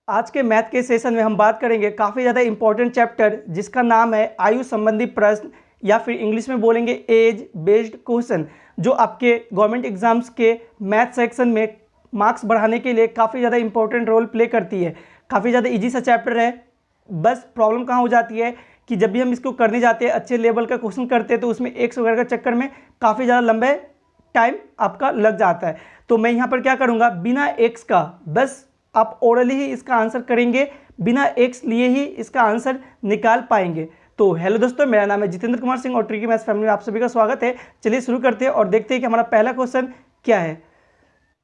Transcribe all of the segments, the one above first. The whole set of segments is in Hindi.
आज के मैथ के सेशन में हम बात करेंगे काफ़ी ज़्यादा इंपॉर्टेंट चैप्टर जिसका नाम है आयु संबंधी प्रश्न या फिर इंग्लिश में बोलेंगे एज बेस्ड क्वेश्चन, जो आपके गवर्नमेंट एग्जाम्स के मैथ सेक्शन में मार्क्स बढ़ाने के लिए काफ़ी ज़्यादा इंपॉर्टेंट रोल प्ले करती है। काफ़ी ज़्यादा इजी सा चैप्टर है। बस प्रॉब्लम कहाँ हो जाती है कि जब भी हम इसको करने जाते हैं, अच्छे लेवल का क्वेश्चन करते हैं, तो उसमें एक्स वगैरह के चक्कर में काफ़ी ज़्यादा लंबे टाइम आपका लग जाता है। तो मैं यहाँ पर क्या करूँगा, बिना एक्स का बस आप ओरली ही इसका आंसर करेंगे, बिना एक्स लिए ही इसका आंसर निकाल पाएंगे। तो हेलो दोस्तों, मेरा नाम है जितेंद्र कुमार सिंह और ट्रिकी मैथ्स फैमिली में आप सभी का स्वागत है। चलिए शुरू करते हैं और देखते हैं कि हमारा पहला क्वेश्चन क्या है।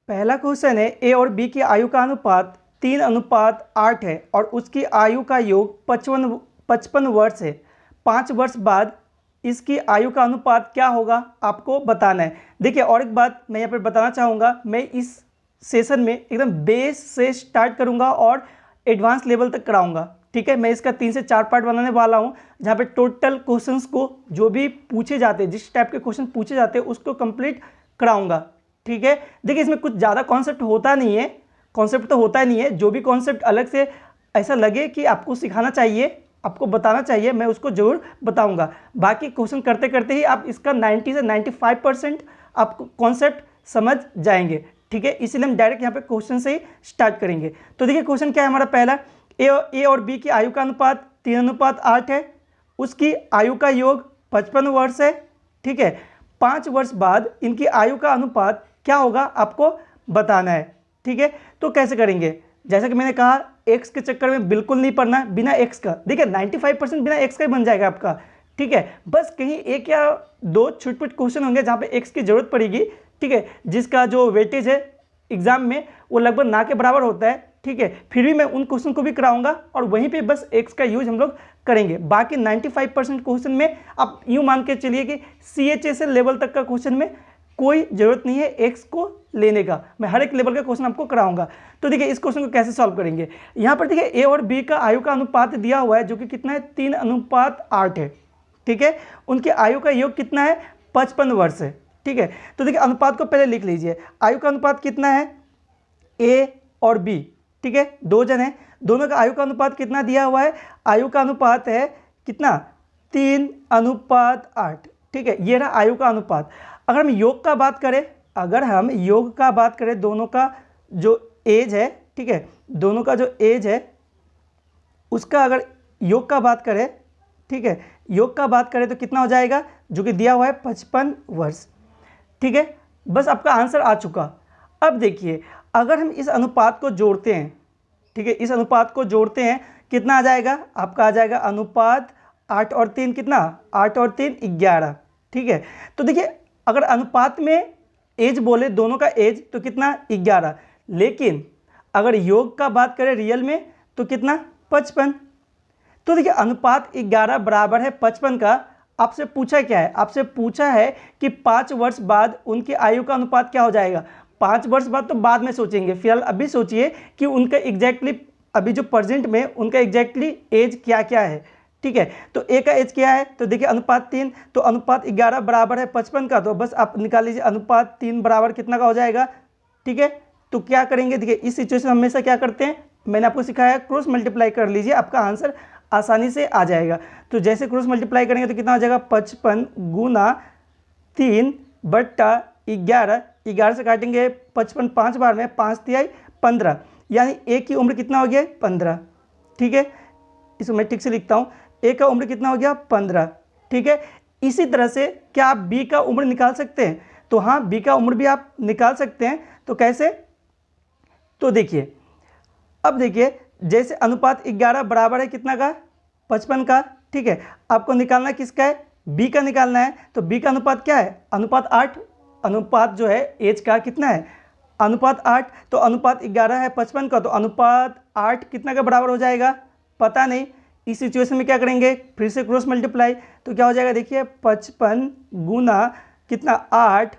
पहला क्वेश्चन है ए और बी की आयु का अनुपात 3:8 है और उसकी आयु का योग 55 वर्ष है। 5 वर्ष बाद इसकी आयु का अनुपात क्या होगा, आपको बताना है। देखिए, और एक बात मैं यहाँ पर बताना चाहूँगा, मैं इस सेशन में एकदम बेस से स्टार्ट करूँगा और एडवांस लेवल तक कराऊँगा। ठीक है, मैं इसका 3 से 4 पार्ट बनाने वाला हूँ, जहाँ पे टोटल क्वेश्चंस को जो भी पूछे जाते हैं, जिस टाइप के क्वेश्चन पूछे जाते हैं उसको कंप्लीट कराऊँगा। ठीक है, देखिए इसमें कुछ ज़्यादा कॉन्सेप्ट होता नहीं है, कॉन्सेप्ट तो होता नहीं है। जो भी कॉन्सेप्ट अलग से ऐसा लगे कि आपको सिखाना चाहिए, आपको बताना चाहिए, मैं उसको ज़रूर बताऊंगा। बाकी क्वेश्चन करते करते ही आप इसका 90 से 95% आपको कॉन्सेप्ट समझ जाएंगे। ठीक है, इसलिए हम डायरेक्ट यहाँ पे क्वेश्चन से ही स्टार्ट करेंगे। तो देखिए क्वेश्चन क्या है हमारा पहला, ए और बी की आयु का अनुपात 3:8 है, उसकी आयु का योग 55 वर्ष है। ठीक है, 5 वर्ष बाद इनकी आयु का अनुपात क्या होगा, आपको बताना है। ठीक है, तो कैसे करेंगे, जैसा कि मैंने कहा एक्स के चक्कर में बिल्कुल नहीं पढ़ना है, बिना एक्स का। देखिए 95% बिना एक्स का ही बन जाएगा आपका। ठीक है, बस कहीं एक या दो छुटपुट क्वेश्चन होंगे जहाँ पे एक्स की जरूरत पड़ेगी। ठीक है, जिसका जो वेटेज है एग्जाम में वो लगभग ना के बराबर होता है। ठीक है, फिर भी मैं उन क्वेश्चन को भी कराऊंगा और वहीं पे बस एक्स का यूज हम लोग करेंगे। बाकी 95% क्वेश्चन में आप यूँ मान के चलिए कि CHSL लेवल तक का क्वेश्चन में कोई ज़रूरत नहीं है एक्स को लेने का। मैं हर एक लेवल का क्वेश्चन आपको कराऊंगा। तो देखिए इस क्वेश्चन को कैसे सॉल्व करेंगे। यहाँ पर देखिए ए और बी का आयु का अनुपात दिया हुआ है, जो कि कितना है, 3:8 है। ठीक है, उनकी आयु का योग कितना है, 55 वर्ष है। ठीक है, तो देखिए अनुपात को पहले लिख लीजिए। आयु का अनुपात कितना है, ए और बी। ठीक है, दो जन है, दोनों का आयु का अनुपात कितना दिया हुआ है, आयु का अनुपात है कितना, 3:8। ठीक है, ये रहा आयु का अनुपात। अगर हम योग का बात करें, दोनों का जो एज है, ठीक है, दोनों का जो एज है उसका अगर योग का बात करें, ठीक है, योग का बात करें तो कितना हो जाएगा, जो कि दिया हुआ है 55 वर्ष। ठीक है, बस आपका आंसर आ चुका। अब देखिए अगर हम इस अनुपात को जोड़ते हैं, ठीक है, इस अनुपात को जोड़ते हैं, कितना आ जाएगा, आपका आ जाएगा अनुपात 8 और 3 कितना, 8 और 3 11। ठीक है, तो देखिए अगर अनुपात में एज बोले, दोनों का एज, तो कितना 11, लेकिन अगर योग का बात करें रियल में तो कितना 55। तो देखिए अनुपात 11 बराबर है 55 का। आपसे पूछा क्या है, आपसे पूछा है कि 5 वर्ष बाद उनकी आयु का अनुपात क्या हो जाएगा। 5 वर्ष बाद तो बाद में सोचेंगे, फिलहाल अभी सोचिए कि उनका एग्जैक्टली अभी जो प्रेजेंट में उनका एग्जैक्टली एज क्या क्या है। ठीक है, तो ए का एज क्या है, तो देखिए अनुपात 3, तो अनुपात 11 बराबर है 55 का, तो बस आप निकाल लीजिए अनुपात 3 बराबर कितना का हो जाएगा। ठीक है, तो क्या करेंगे, देखिए इस सिचुएशन में हमेशा क्या करते हैं, मैंने आपको सिखाया क्रॉस मल्टीप्लाई कर लीजिए, आपका आंसर आसानी से आ जाएगा। तो जैसे क्रॉस मल्टीप्लाई करेंगे तो कितना हो जाएगा, 55 गुना 3 बट्टा 11, 11 से काटेंगे 55 5 बार में, 5 तिहाई 15, यानी ए की उम्र कितना हो गया, 15। ठीक है, इसको मैं ठीक से लिखता हूँ, ए का उम्र कितना हो गया, 15। ठीक है, इसी तरह से क्या आप बी का उम्र निकाल सकते हैं, तो हाँ बी का उम्र भी आप निकाल सकते हैं। तो कैसे, तो देखिए अब देखिए जैसे अनुपात 11 बराबर है कितना का, 55 का। ठीक है, आपको निकालना किसका है, बी का निकालना है। तो बी का अनुपात क्या है, अनुपात 8, अनुपात जो है एज का कितना है, अनुपात 8, तो अनुपात 11 है 55 का, तो अनुपात 8 कितना का बराबर हो जाएगा, पता नहीं। इस सिचुएशन में क्या करेंगे, फिर से क्रॉस मल्टीप्लाई, तो क्या हो जाएगा, देखिए 55 गुना कितना 8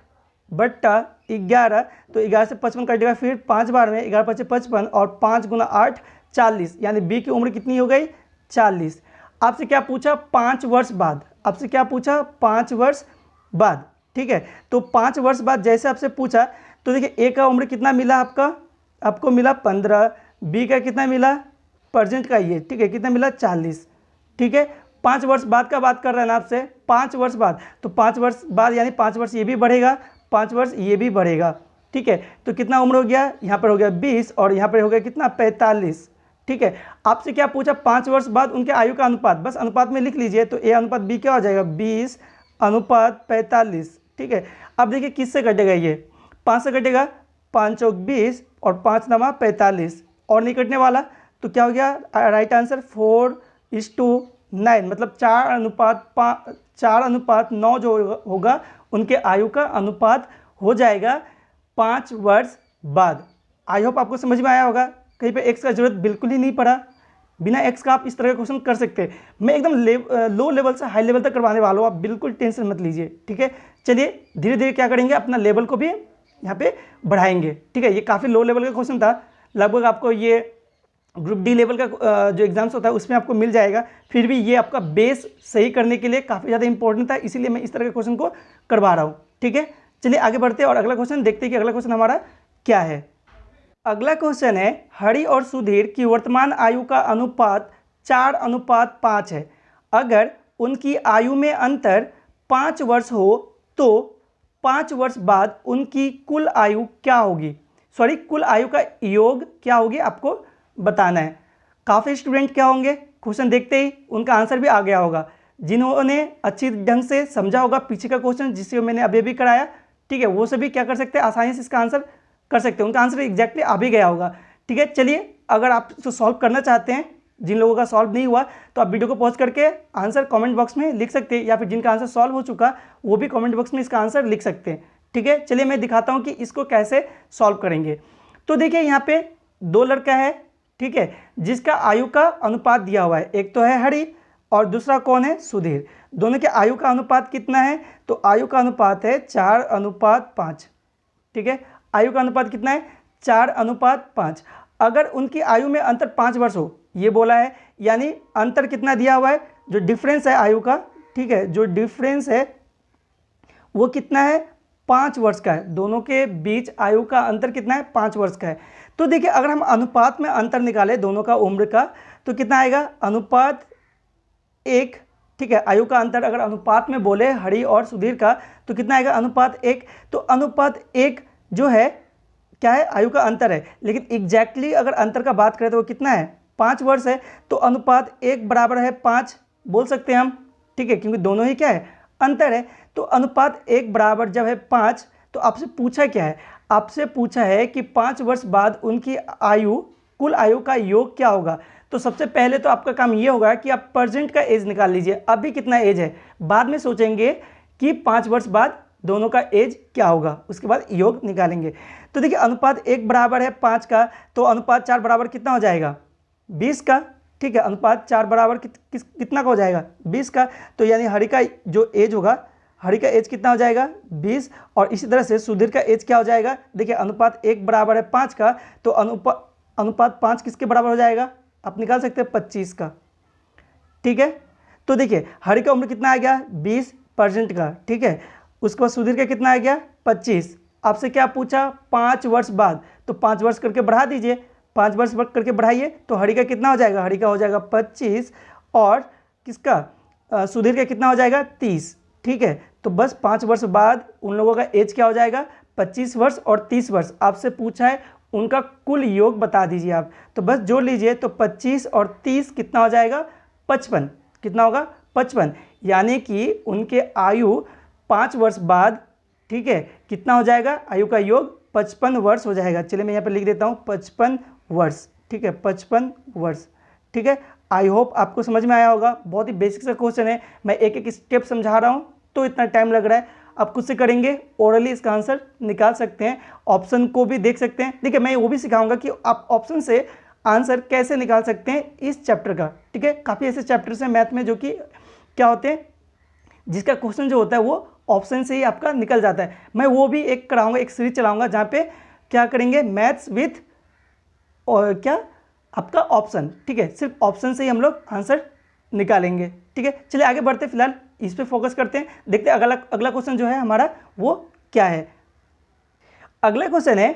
बट्टा 11, तो 11 से 55 कटेगा, फिर 5 बार में 11 5 55 और 5 गुना 8 40, यानी बी की उम्र कितनी हो गई, 40। आपसे क्या पूछा, 5 वर्ष बाद, आपसे क्या पूछा, 5 वर्ष बाद। ठीक है, तो 5 वर्ष बाद जैसे आपसे पूछा, तो देखिए ए का उम्र कितना मिला आपका, आपको मिला 15, बी का कितना मिला, प्रेजेंट का ये, ठीक है, कितना मिला 40, ठीक है। 5 वर्ष बाद का बात कर रहे हैं ना आपसे, 5 वर्ष बाद, तो 5 वर्ष बाद यानी 5 वर्ष ये भी बढ़ेगा, 5 वर्ष ये भी बढ़ेगा, ठीक है। तो कितना उम्र हो गया, यहाँ पर हो गया 20 और यहाँ पर हो गया कितना 45, ठीक है। आपसे क्या पूछा, 5 वर्ष बाद उनके आयु का अनुपात, बस अनुपात में लिख लीजिए, तो ए अनुपात बी क्या हो जाएगा 20 अनुपात 45, ठीक है। अब देखिए किससे कटेगा, ये 5 से कटेगा, 5 चौक 20 और 5 नमा 45 और नहीं कटने वाला, तो क्या हो गया राइट आंसर 4:9, मतलब 4:9 जो होगा उनके आयु का अनुपात हो जाएगा 5 वर्ष बाद। आई होप आपको समझ में आया होगा, कहीं पे एक्स का जरूरत बिल्कुल ही नहीं पड़ा, बिना एक्स का आप इस तरह का क्वेश्चन कर सकते हैं। मैं एकदम लो लेवल से हाई लेवल तक करवाने वाला हूँ, आप बिल्कुल टेंशन मत लीजिए, ठीक है। चलिए धीरे धीरे क्या करेंगे, अपना लेवल को भी यहाँ पे बढ़ाएंगे, ठीक है। ये काफ़ी लो लेवल का क्वेश्चन था, लगभग आपको ये ग्रुप डी लेवल का जो एग्जाम्स होता है उसमें आपको मिल जाएगा, फिर भी ये आपका बेस सही करने के लिए काफ़ी ज़्यादा इंपॉर्टेंट था, इसीलिए मैं इस तरह के क्वेश्चन को करवा रहा हूँ, ठीक है। चलिए आगे बढ़ते हैं और अगला क्वेश्चन देखते हैं कि अगला क्वेश्चन हमारा क्या है। अगला क्वेश्चन है, हरि और सुधीर की वर्तमान आयु का अनुपात 4:5 है। अगर उनकी आयु में अंतर 5 वर्ष हो तो 5 वर्ष बाद उनकी कुल आयु क्या होगी, सॉरी कुल आयु का योग क्या होगी आपको बताना है। काफ़ी स्टूडेंट क्या होंगे, क्वेश्चन देखते ही उनका आंसर भी आ गया होगा, जिन्होंने अच्छी ढंग से समझा होगा पीछे का क्वेश्चन जिसे मैंने अभी अभी कराया, ठीक है, वो सभी क्या कर सकते हैं, आसानी से इसका आंसर कर सकते हैं, उनका आंसर एग्जैक्टली आ भी गया होगा, ठीक है। चलिए अगर आप इसको सॉल्व करना चाहते हैं, जिन लोगों का सॉल्व नहीं हुआ तो आप वीडियो को पॉज करके आंसर कमेंट बॉक्स में लिख सकते हैं, या फिर जिनका आंसर सॉल्व हो चुका वो भी कमेंट बॉक्स में इसका आंसर लिख सकते हैं, ठीक है। चलिए मैं दिखाता हूँ कि इसको कैसे सॉल्व करेंगे। तो देखिए यहाँ पे 2 लड़का है, ठीक है, जिसका आयु का अनुपात दिया हुआ है, एक तो है हरि और दूसरा कौन है सुधीर। दोनों के आयु का अनुपात कितना है, तो आयु का अनुपात है 4:5, ठीक है। आयु का अनुपात कितना है 4:5। अगर उनकी आयु में अंतर 5 वर्ष हो, ये बोला है, यानी अंतर कितना दिया हुआ है, जो डिफरेंस है आयु का, ठीक है, जो डिफरेंस है वो कितना है 5 वर्ष का है, दोनों के बीच आयु का अंतर कितना है 5 वर्ष का है। तो देखिए अगर हम अनुपात में अंतर निकालें दोनों का उम्र का, तो कितना आएगा अनुपात 1, ठीक है। आयु का अंतर अगर अनुपात में बोले हरि और सुधीर का, तो कितना आएगा अनुपात 1। तो अनुपात 1 जो है क्या है, आयु का अंतर है, लेकिन एग्जैक्टली अगर अंतर का बात करें तो वो कितना है 5 वर्ष है, तो अनुपात 1 बराबर है 5 बोल सकते हैं हम, ठीक है, क्योंकि दोनों ही क्या है अंतर है। तो अनुपात 1 बराबर जब है 5, तो आपसे पूछा क्या है, आपसे पूछा है कि 5 वर्ष बाद उनकी आयु, कुल आयु का योग क्या होगा। तो सबसे पहले तो आपका काम ये होगा कि आप प्रेजेंट का एज निकाल लीजिए, अभी कितना एज है, बाद में सोचेंगे कि 5 वर्ष बाद दोनों का एज क्या होगा, उसके बाद योग निकालेंगे। तो देखिए अनुपात 1 बराबर है 5 का, तो अनुपात 4 बराबर कितना हो जाएगा 20 का, ठीक है। अनुपात 4 बराबर कितना का हो जाएगा 20 का, तो यानी हरि का जो एज होगा, हरि का एज कितना हो जाएगा 20, और इसी तरह से सुधीर का एज क्या हो जाएगा, देखिए अनुपात 1 बराबर है 5 का, तो अनुपात 5 किसके बराबर हो जाएगा, आप निकाल सकते हैं 25 का, ठीक है। तो देखिए हरि का उम्र कितना आ गया 20% का, ठीक है। उसके बाद सुधीर का कितना आ गया 25। आपसे क्या पूछा 5 वर्ष बाद, तो 5 वर्ष करके बढ़ा दीजिए, 5 वर्ष करके बढ़ाइए, तो हरि का कितना हो जाएगा, हरि का हो जाएगा 25 और किसका सुधीर का कितना हो जाएगा 30, ठीक है। तो बस 5 वर्ष बाद उन लोगों का एज क्या हो जाएगा 25 वर्ष और 30 वर्ष। आपसे पूछा है उनका कुल योग बता दीजिए आप, तो बस जोड़ लीजिए, तो 25 और 30 कितना हो जाएगा 55, कितना होगा 55, यानी कि उनके आयु 5 वर्ष बाद, ठीक है, कितना हो जाएगा आयु का योग 55 वर्ष हो जाएगा। चलिए मैं यहाँ पर लिख देता हूँ 55 वर्ष, ठीक है, 55 वर्ष, ठीक है। आई होप आपको समझ में आया होगा, बहुत ही बेसिक सा क्वेश्चन है, मैं एक एक स्टेप समझा रहा हूँ तो इतना टाइम लग रहा है, आप खुद से करेंगे ओरली इसका आंसर निकाल सकते हैं, ऑप्शन को भी देख सकते हैं। देखिए मैं वो भी सिखाऊंगा कि आप ऑप्शन से आंसर कैसे निकाल सकते हैं इस चैप्टर का, ठीक है। काफ़ी ऐसे चैप्टर्स हैं मैथ में जो कि क्या होते हैं, जिसका क्वेश्चन जो होता है वो ऑप्शन से ही आपका निकल जाता है। मैं वो भी एक कराऊंगा, एक सीरीज चलाऊंगा जहाँ पे क्या करेंगे मैथ्स विथ और क्या आपका ऑप्शन, ठीक है, सिर्फ ऑप्शन से ही हम लोग आंसर निकालेंगे, ठीक है। चलिए आगे बढ़ते, फिलहाल इस पे फोकस करते हैं, देखते हैं अगला क्वेश्चन जो है हमारा वो क्या है। अगला क्वेश्चन है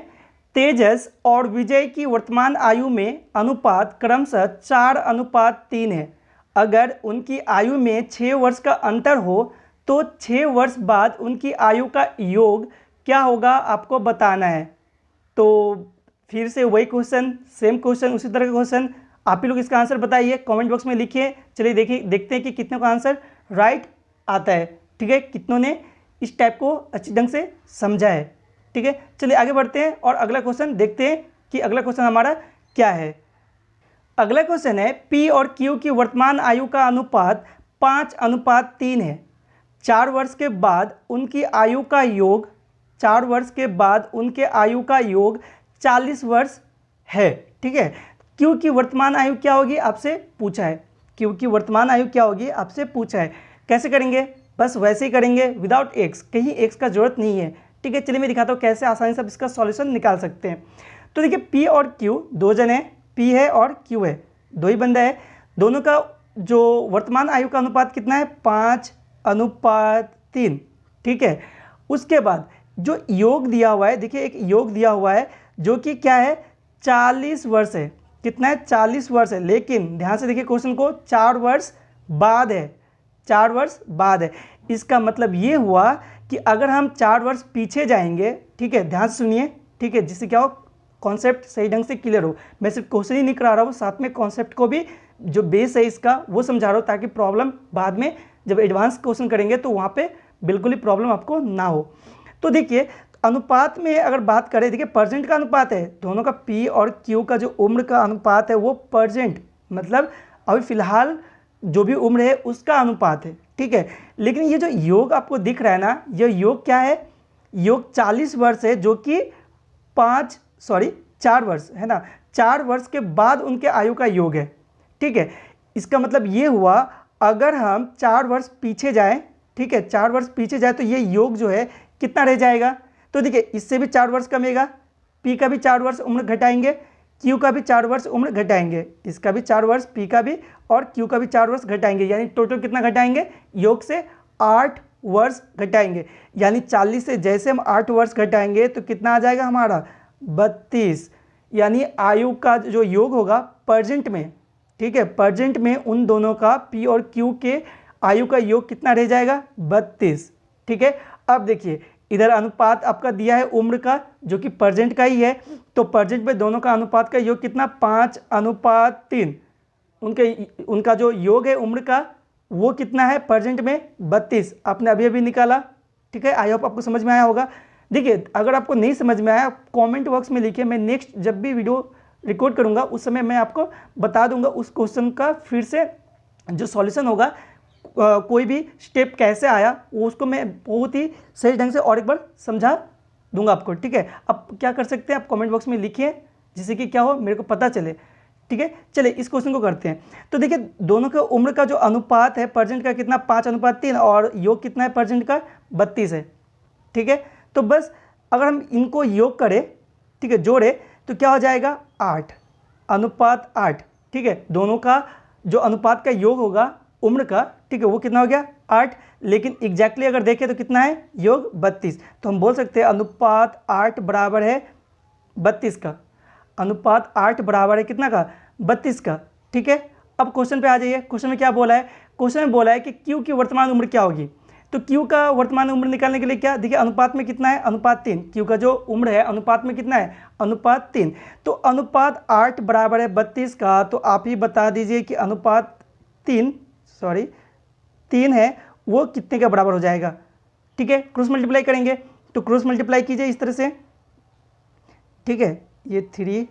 तेजस और विजय की वर्तमान आयु में अनुपात क्रमशः 4:3 है। अगर उनकी आयु में 6 वर्ष का अंतर हो तो 6 वर्ष बाद उनकी आयु का योग क्या होगा, आपको बताना है। तो फिर से वही क्वेश्चन, सेम क्वेश्चन, उसी तरह का क्वेश्चन, आप ही लोग इसका आंसर बताइए, कमेंट बॉक्स में लिखिए। चलिए देखिए, देखते हैं कि कितने का आंसर राइट आता है। ठीक है, कितनों ने इस टाइप को अच्छी ढंग से समझा है। ठीक है, चलिए आगे बढ़ते हैं और अगला क्वेश्चन देखते हैं कि अगला क्वेश्चन हमारा क्या है। अगला क्वेश्चन है, पी और क्यू की वर्तमान आयु का अनुपात 5:3 है। 4 वर्ष के बाद उनकी आयु का योग 4 वर्ष के बाद उनके आयु का योग 40 वर्ष है। ठीक है, क्यू की वर्तमान आयु क्या होगी आपसे पूछा है। क्यू की वर्तमान आयु क्या होगी आपसे पूछा है। कैसे करेंगे, बस वैसे ही करेंगे विदाउट एक्स, कहीं एक्स का जरूरत नहीं है। ठीक है, चलिए मैं दिखाता हूँ कैसे आसानी से आप इसका सॉल्यूशन निकाल सकते हैं। तो देखिए, पी और क्यू दो जन है, पी है और क्यू है, दो ही बंदा है। दोनों का जो वर्तमान आयु का अनुपात कितना है, 5:3। ठीक है, उसके बाद जो योग दिया हुआ है, देखिए एक योग दिया हुआ है जो कि क्या है, 40 वर्ष है। कितना है, 40 वर्ष है। लेकिन ध्यान से देखिए क्वेश्चन को, 4 वर्ष बाद है, 4 वर्ष बाद है। इसका मतलब ये हुआ कि अगर हम 4 वर्ष पीछे जाएंगे, ठीक है, ध्यान से सुनिए, ठीक है, जिससे क्या हो, कॉन्सेप्ट सही ढंग से क्लियर हो। मैं सिर्फ क्वेश्चन ही नहीं करा रहा हूँ, साथ में कॉन्सेप्ट को भी जो बेस है इसका वो समझा रहा हूँ, ताकि प्रॉब्लम बाद में जब एडवांस क्वेश्चन करेंगे तो वहाँ पे बिल्कुल ही प्रॉब्लम आपको ना हो। तो देखिए अनुपात में अगर बात करें, देखिए परसेंट का अनुपात है दोनों का, पी और क्यू का जो उम्र का अनुपात है वो परसेंट, मतलब अभी फिलहाल जो भी उम्र है उसका अनुपात है। ठीक है, लेकिन ये जो योग आपको दिख रहा है ना, ये योग क्या है, योग 40 वर्ष है, जो कि 4 वर्ष है ना, 4 वर्ष के बाद उनके आयु का योग है। ठीक है, इसका मतलब ये हुआ अगर हम 4 वर्ष पीछे जाएं, ठीक है, 4 वर्ष पीछे जाए तो ये योग जो है कितना रह जाएगा। तो देखिए इससे भी 4 वर्ष कमेगा, पी का भी 4 वर्ष उम्र घटाएंगे, क्यू का भी 4 वर्ष उम्र घटाएंगे, इसका भी 4 वर्ष, पी का भी और क्यू का भी 4 वर्ष घटाएंगे, यानी टोटल कितना घटाएंगे, योग से 8 वर्ष घटाएंगे। यानी 40 से जैसे हम 8 वर्ष घटाएंगे तो कितना आ जाएगा हमारा, 32। यानी आयु का जो योग होगा प्रेजेंट में, ठीक है, प्रेजेंट में उन दोनों का, पी और क्यू के आयु का योग कितना रह जाएगा, 32। ठीक है, अब देखिए इधर अनुपात आपका दिया है उम्र का, जो कि प्रेजेंट का ही है, तो प्रेजेंट में दोनों का अनुपात का योग कितना, 5:3। उनका जो योग है उम्र का वो कितना है प्रेजेंट में, 32। आपने अभी अभी निकाला। ठीक है, आई होप आपको समझ में आया होगा। देखिए अगर आपको नहीं समझ में आया कमेंट बॉक्स में लिखिए, मैं नेक्स्ट जब भी वीडियो रिकॉर्ड करूंगा उस समय मैं आपको बता दूंगा उस क्वेश्चन का फिर से जो सॉल्यूशन होगा, कोई भी स्टेप कैसे आया उसको मैं बहुत ही सही ढंग से और एक बार समझा दूंगा आपको। ठीक है, अब क्या कर सकते हैं आप कमेंट बॉक्स में लिखिए, जिससे कि क्या हो मेरे को पता चले। ठीक है, चलिए इस क्वेश्चन को करते हैं। तो देखिए दोनों के उम्र का जो अनुपात है प्रेजेंट का कितना, 5:3 और योग कितना है प्रेजेंट का, 32 है। ठीक है, तो बस अगर हम इनको योग करें, ठीक है, जोड़े तो क्या हो जाएगा, 8:8। ठीक है, दोनों का जो अनुपात का योग होगा उम्र का, ठीक है, वो कितना हो गया, 8। लेकिन एग्जैक्टली अगर देखें तो कितना है, योग 32। तो हम बोल सकते हैं अनुपात 8 बराबर है 32 का, अनुपात 8 बराबर है कितना का, 32 का। ठीक है, अब क्वेश्चन पे आ जाइए। क्वेश्चन में क्या बोला है, क्वेश्चन में बोला है कि क्यू की वर्तमान उम्र क्या होगी। तो क्यू का वर्तमान उम्र निकालने के लिए क्या, देखिए अनुपात में कितना है, अनुपात 3। क्यू का जो उम्र है अनुपात में कितना है, अनुपात 3। तो अनुपात 8 बराबर है 32 का, तो आप ही बता दीजिए कि अनुपात 3 है वो कितने का बराबर हो जाएगा। ठीक है, क्रॉस मल्टीप्लाई करेंगे तो क्रॉस मल्टीप्लाई कीजिए इस तरह से। ठीक है, ये 3,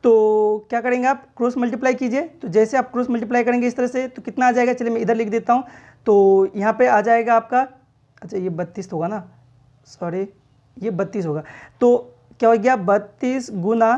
तो क्या करेंगे आप, क्रॉस मल्टीप्लाई कीजिए। तो जैसे आप क्रॉस मल्टीप्लाई करेंगे इस तरह से तो कितना आ जाएगा, चलिए मैं इधर लिख देता हूँ। तो यहाँ पे आ जाएगा आपका, अच्छा ये 32 होगा ना, सॉरी ये 32 होगा। तो क्या हो गया, 32 गुना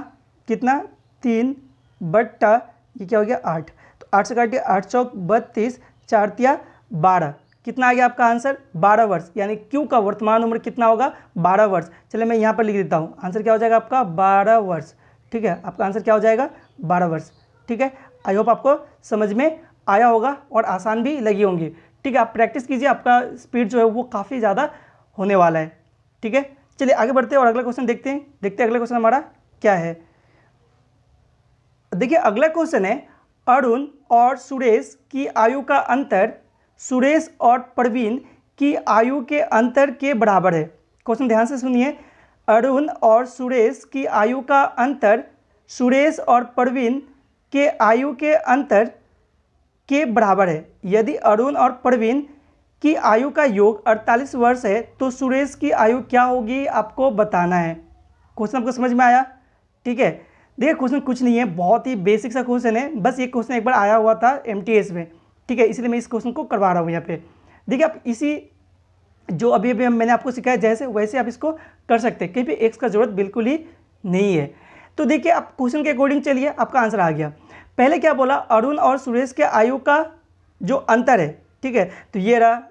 कितना, 3 बट्टा ये क्या हो गया, 8। तो 8 से काटिए, 8 चौक 32, 4 तिया 12। कितना आ गया आपका आंसर, 12 वर्ष। यानी क्यू का वर्तमान उम्र कितना होगा, 12 वर्ष। चलिए मैं यहाँ पर लिख देता हूँ, आंसर क्या हो जाएगा आपका, 12 वर्ष। ठीक है, आपका आंसर क्या हो जाएगा, 12 वर्ष। ठीक है, आई होप आपको समझ में आया होगा और आसान भी लगी होंगी। ठीक है, आप प्रैक्टिस कीजिए, आपका स्पीड जो है वो काफ़ी ज़्यादा होने वाला है। ठीक है, चलिए आगे बढ़ते हैं और अगला क्वेश्चन देखते हैं। अगला क्वेश्चन हमारा क्या है। देखिए अगला क्वेश्चन है, अरुण और सुरेश की आयु का अंतर सुरेश और प्रवीण की आयु के अंतर के बराबर है। क्वेश्चन ध्यान से सुनिए, अरुण और सुरेश की आयु का अंतर सुरेश और प्रवीण के आयु के अंतर के बराबर है। यदि अरुण और प्रवीण की आयु का योग 48 वर्ष है तो सुरेश की आयु क्या होगी, आपको बताना है। क्वेश्चन आपको समझ में आया? ठीक है, देखिए क्वेश्चन कुछ नहीं है, बहुत ही बेसिक सा क्वेश्चन है, बस ये क्वेश्चन एक बार आया हुआ था MTS में, ठीक है, इसलिए मैं इस क्वेश्चन को करवा रहा हूँ यहाँ पे। देखिए आप इसी जो अभी अभी मैंने आपको सिखाया जैसे वैसे आप इसको कर सकते हैं, कहीं पे एक्स का जरूरत बिल्कुल ही नहीं है। तो देखिए आप क्वेश्चन के अकॉर्डिंग चलिए, आपका आंसर आ गया। पहले क्या बोला, अरुण और सुरेश के आयु का जो अंतर है, ठीक है, तो ये रहा,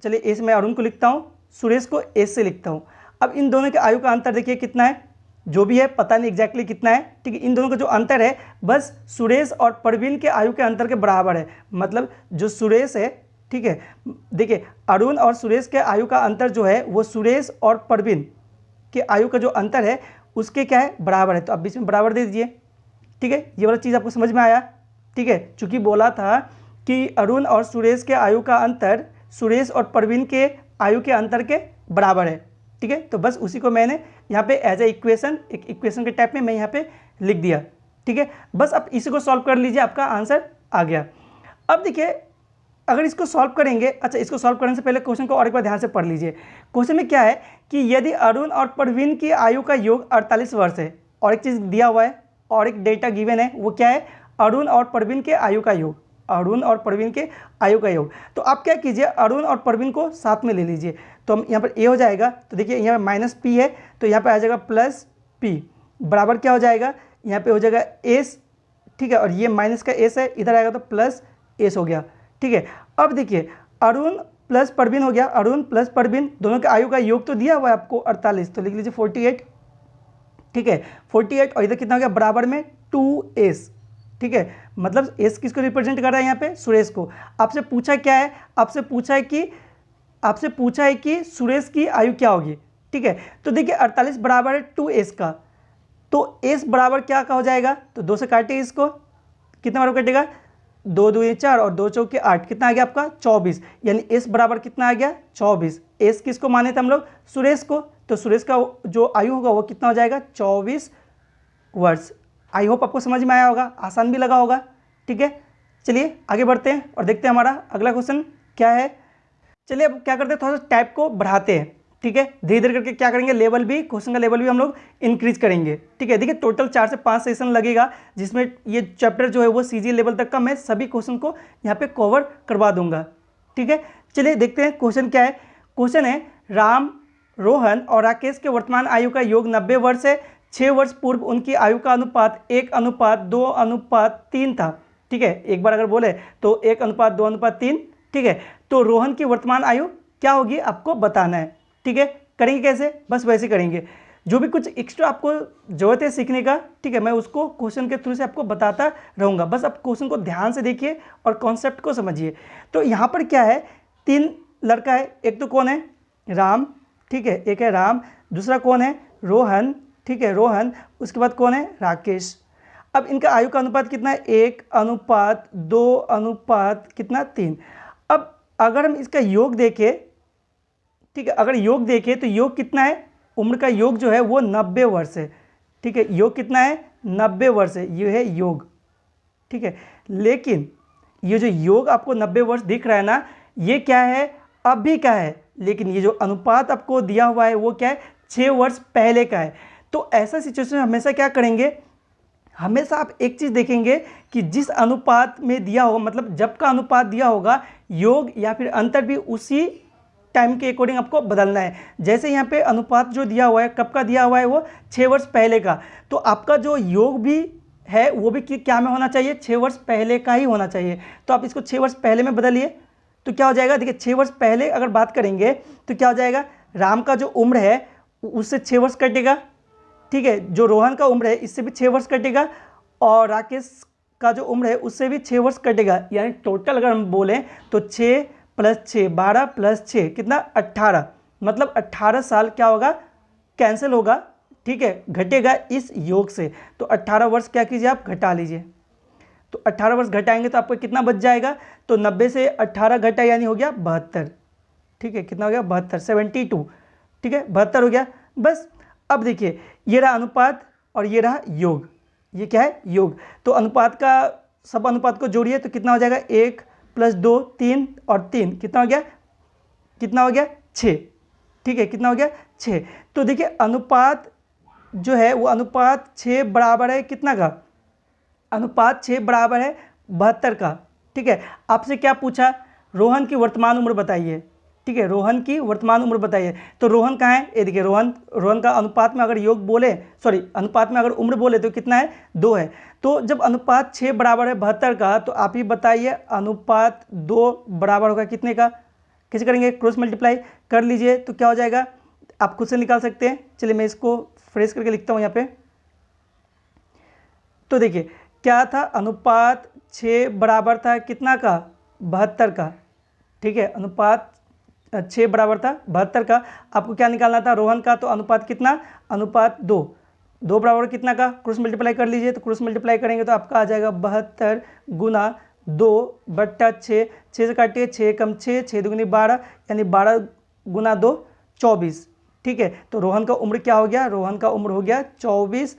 चलिए एस मैं अरुण को लिखता हूँ, सुरेश को एस से लिखता हूँ। अब इन दोनों के आयु का अंतर देखिए कितना है, जो भी है पता नहीं एग्जैक्टली कितना है, ठीक है, इन दोनों का जो अंतर है बस सुरेश और प्रवीण के आयु के अंतर के बराबर है। मतलब जो सुरेश है, ठीक है, देखिए अरुण और सुरेश के आयु का अंतर जो है वो सुरेश और प्रवीण के आयु का जो अंतर है उसके क्या है, बराबर है। तो आप बीच में बराबर दे दीजिए, ठीक है, ये वाला चीज़ आपको समझ में आया? ठीक है, चूंकि बोला था कि अरुण और सुरेश के आयु का अंतर सुरेश और प्रवीण के आयु के अंतर के बराबर है, ठीक है, तो बस उसी को मैंने यहाँ पे एज ए इक्वेशन, एक इक्वेशन के टाइप में मैं यहाँ पे लिख दिया, ठीक है। बस आप इसी को सॉल्व कर लीजिए, आपका आंसर आ गया। अब देखिए अगर इसको सॉल्व करेंगे, अच्छा इसको सॉल्व करने से पहले क्वेश्चन को और एक बार ध्यान से पढ़ लीजिए। क्वेश्चन में क्या है कि यदि अरुण और प्रवीण की आयु का योग 48 वर्ष है, और एक चीज़ दिया हुआ है और एक डेटा गिवन है, वो क्या है, अरुण और प्रवीण के आयु का योग, अरुण और प्रवीण के आयु का योग। तो आप क्या कीजिए, अरुण और प्रवीण को साथ में ले लीजिए, तो हम यहाँ पर ए हो जाएगा, तो देखिए यहाँ पर माइनस पी है तो यहाँ पर आ जाएगा प्लस पी, बराबर क्या हो जाएगा, यहाँ पे हो जाएगा एस, ठीक है, और ये माइनस का एस है, इधर आएगा तो प्लस एस हो गया, ठीक है। अब देखिए अरुण प्लस प्रवीण हो गया, अरुण प्लस प्रवीण दोनों के आयु का योग तो दिया हुआ है आपको 48, तो लिख लीजिए 48, ठीक है, 48 और इधर कितना हो गया, बराबर में 2s, ठीक है, मतलब s किसको रिप्रेजेंट कर रहा है यहाँ पे, सुरेश को। आपसे पूछा क्या है, आपसे पूछा है कि सुरेश की आयु क्या होगी, ठीक है। तो देखिए 48 बराबर है 2s का, तो s बराबर क्या का हो जाएगा, तो 2 से काटिए इसको, कितना बराबर कटेगा, 2 दूनी 4 और 2 चौके 8, कितना आ गया आपका 24, यानी s बराबर कितना आ गया 24। s किसको माने थे हम लोग, सुरेश को, तो सुरेश का जो आयु होगा वो कितना हो जाएगा 24 वर्ष। आई होप आपको समझ में आया होगा, आसान भी लगा होगा, ठीक है। चलिए आगे बढ़ते हैं और देखते हैं हमारा अगला क्वेश्चन क्या है। चलिए अब क्या करते हैं, थोड़ा सा टाइप को बढ़ाते हैं, ठीक है, धीरे धीरे करके क्या करेंगे, लेवल भी, क्वेश्चन का लेवल भी हम लोग इंक्रीज करेंगे, ठीक है। देखिए टोटल 4 से 5 सेशन लगेगा, जिसमें ये चैप्टर जो है वो CG लेवल तक का मैं सभी क्वेश्चन को यहाँ पे कवर करवा दूंगा, ठीक है। चलिए देखते हैं क्वेश्चन क्या है। क्वेश्चन है, राम, रोहन और राकेश के वर्तमान आयु का योग 90 वर्ष है। 6 वर्ष पूर्व उनकी आयु का अनुपात 1:2:3 था, ठीक है। एक बार अगर बोले तो 1:2:3, ठीक है। तो रोहन की वर्तमान आयु क्या होगी आपको बताना है, ठीक है। करेंगे कैसे, बस वैसे करेंगे, जो भी कुछ एक्स्ट्रा आपको जरूरत है सीखने का, ठीक है, मैं उसको क्वेश्चन के थ्रू से आपको बताता रहूँगा। बस आप क्वेश्चन को ध्यान से देखिए और कॉन्सेप्ट को समझिए। तो यहाँ पर क्या है, 3 लड़का है, एक तो कौन है, राम, ठीक है, एक है राम, दूसरा कौन है, रोहन, ठीक है, रोहन, उसके बाद कौन है, राकेश। अब इनका आयु का अनुपात कितना है, 1:2:3। अब अगर हम इसका योग देखें, ठीक है, अगर योग देखें तो योग कितना है, उम्र का योग जो है वो 90 वर्ष है, ठीक है, योग कितना है 90 वर्ष है, ये है योग, ठीक है। लेकिन ये जो योग आपको 90 वर्ष दिख रहा है ना, ये क्या है, अभी का है, लेकिन ये जो अनुपात आपको दिया हुआ है वो क्या है, 6 वर्ष पहले का है। तो ऐसा सिचुएशन में हमेशा क्या करेंगे, हमेशा आप एक चीज़ देखेंगे कि जिस अनुपात में दिया होगा, मतलब जब का अनुपात दिया होगा, योग या फिर अंतर भी उसी टाइम के अकॉर्डिंग आपको बदलना है। जैसे यहाँ पे अनुपात जो दिया हुआ है, कब का दिया हुआ है, वो 6 वर्ष पहले का, तो आपका जो योग भी है वो भी क्या में होना चाहिए, 6 वर्ष पहले का ही होना चाहिए। तो आप इसको 6 वर्ष पहले में बदलिए, तो क्या हो जाएगा, देखिए 6 वर्ष पहले अगर बात करेंगे तो क्या हो जाएगा, राम का जो उम्र है उससे 6 वर्ष कटेगा, ठीक है, जो रोहन का उम्र है इससे भी 6 वर्ष कटेगा, और राकेश का जो उम्र है उससे भी 6 वर्ष कटेगा। यानी टोटल अगर हम बोलें तो 6 + 6 12 + 6 कितना 18, मतलब 18 साल क्या होगा, कैंसिल होगा, ठीक है, घटेगा इस योग से। तो 18 वर्ष क्या कीजिए आप घटा लीजिए, तो 18 वर्ष घटाएंगे तो आपको कितना बच जाएगा, तो 90 से 18 घटा यानी हो गया 72, ठीक है, कितना हो गया 72, 72, ठीक है 72 हो गया बस। अब देखिए ये रहा अनुपात और ये रहा योग, ये क्या है योग। तो अनुपात का सब अनुपात को जोड़िए तो कितना हो जाएगा 1 + 2 3 और 3 कितना हो गया, कितना हो गया 6, ठीक है, कितना हो गया 6। तो देखिए अनुपात जो है वो अनुपात 6 बराबर है कितना का, अनुपात 6 बराबर है 72 का, ठीक है। आपसे क्या पूछा, रोहन की वर्तमान उम्र बताइए, ठीक है, रोहन की वर्तमान उम्र बताइए। तो रोहन कहाँ है, ये देखिए रोहन का अनुपात में अगर योग बोले, सॉरी अनुपात में अगर उम्र बोले तो कितना है 2 है। तो जब अनुपात 6 बराबर है 72 का, तो आप ही बताइए अनुपात 2 बराबर होगा कितने का, कैसे करेंगे, क्रॉस मल्टीप्लाई कर लीजिए तो क्या हो जाएगा, आप खुद से निकाल सकते हैं। चलिए मैं इसको फ्रेश करके लिखता हूँ यहाँ पे। तो देखिए क्या था, अनुपात 6 बराबर था कितना का 72 का, ठीक है, अनुपात 6 बराबर था 72 का। आपको क्या निकालना था रोहन का, तो अनुपात कितना, अनुपात 2 बराबर कितना का, क्रॉस मल्टीप्लाई कर लीजिए। तो क्रॉस मल्टीप्लाई करेंगे तो आपका आ जाएगा 72 गुना 2/6, 6 से काटिए 6 कम 6, 6 दूनी 12 यानी 12 गुना 2 24, ठीक है। तो रोहन का उम्र क्या हो गया, रोहन का उम्र हो गया 24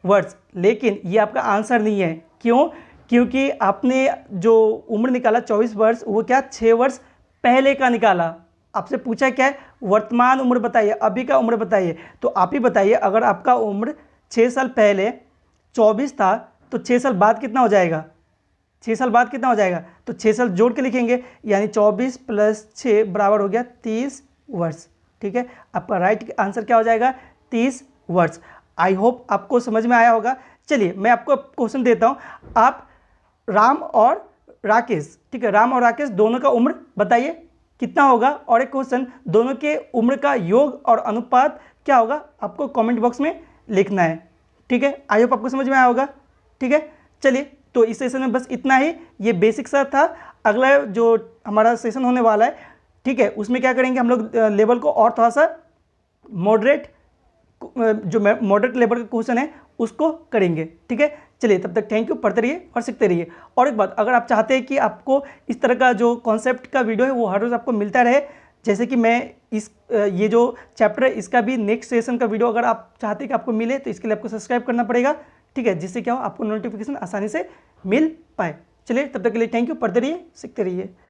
वर्ष। लेकिन ये आपका आंसर नहीं है, क्यों, क्योंकि आपने जो उम्र निकाला 24 वर्ष वो क्या 6 वर्ष पहले का निकाला। आपसे पूछा क्या है, वर्तमान उम्र बताइए, अभी का उम्र बताइए। तो आप ही बताइए अगर आपका उम्र 6 साल पहले 24 था तो 6 साल बाद कितना हो जाएगा, 6 साल बाद कितना हो जाएगा, तो 6 साल जोड़ के लिखेंगे यानी 24 + 6 बराबर हो गया 30 वर्ष, ठीक है। आपका राइट आंसर क्या हो जाएगा 30 वर्ष। आई होप आपको समझ में आया होगा। चलिए मैं आपको क्वेश्चन देता हूँ, आप राम और राकेश, ठीक है, राम और राकेश दोनों का उम्र बताइए कितना होगा, और एक क्वेश्चन दोनों के उम्र का योग और अनुपात क्या होगा, आपको कमेंट बॉक्स में लिखना है, ठीक है। आई होप आपको समझ में आया होगा, ठीक है। चलिए तो इस सेशन में बस इतना ही, ये बेसिक सा था। अगला जो हमारा सेशन होने वाला है, ठीक है, उसमें क्या करेंगे हम लोग लेवल को और थोड़ा सा मॉडरेट, जो मॉडरेट लेवल का क्वेश्चन है उसको करेंगे, ठीक है। चलिए तब तक थैंक यू, पढ़ते रहिए और सीखते रहिए। और एक बात, अगर आप चाहते हैं कि आपको इस तरह का जो कॉन्सेप्ट का वीडियो है वो हर रोज़ आपको मिलता रहे, जैसे कि मैं ये जो चैप्टर है इसका भी नेक्स्ट सेशन का वीडियो अगर आप चाहते हैं कि आपको मिले, तो इसके लिए आपको सब्सक्राइब करना पड़ेगा, ठीक है, जिससे क्या हो आपको नोटिफिकेशन आसानी से मिल पाए। चलिए तब तक के लिए थैंक यू, पढ़ते रहिए सीखते रहिए।